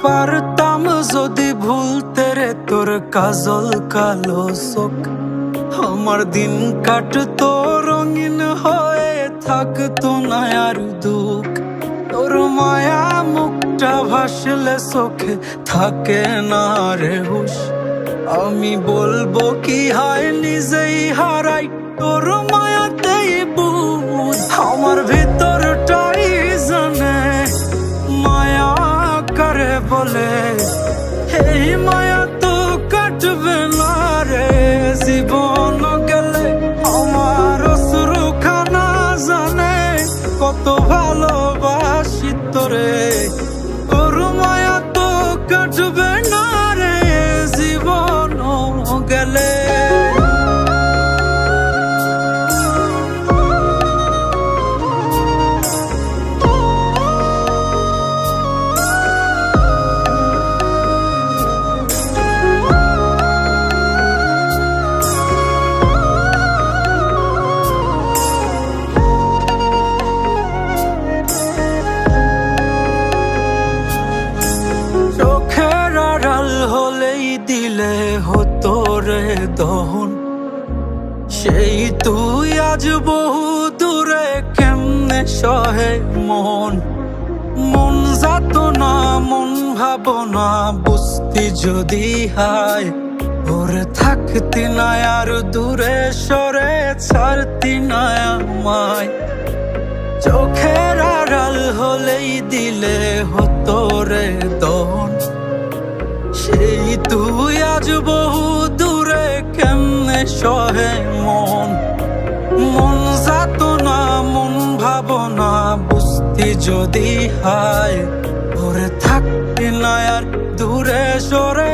পারতাম যদি ভুলতে রে তোর কাজল কালো চোখ, আমার দিন কাটতো রঙিন হয়ে, থাকতো না আর দুঃখ। তোর মায়া মুখটা ভাসলে চোখে থাকে না রে হুশ, আমি বলবো কি হয় নিজেই হারাই তোর মায়াতেই বুঝ। আমার ভিতরটাই জানে মায়া করে বলে, এই মায়া তো কাটবে না রে জীবন গেলে। আমার অশ্রুখানা জানে কত ভালোবাসি তোরে, তোর মায়া তো কাটবে না রে জীবন গেলে। চোখের আড়াল হলেই দিলে হতো রে দহন, সেই তুই আজ বহু দূরে কেমনে সহে মন। মন যাত না মন ভাবনা বুঝতি যদি হায়, ওরে থাকতি না আর দূরে সরে ছাড়তি না আমায়। চোখের আড়াল হলেই দিলে হতো রে দহন, সেই তুই আজ বহু দূরে কেমনে সহে মন। মন যাত না মন ভাবনা বুঝতি যদি হায়, ওরে থাকতি না আর দূরে সরে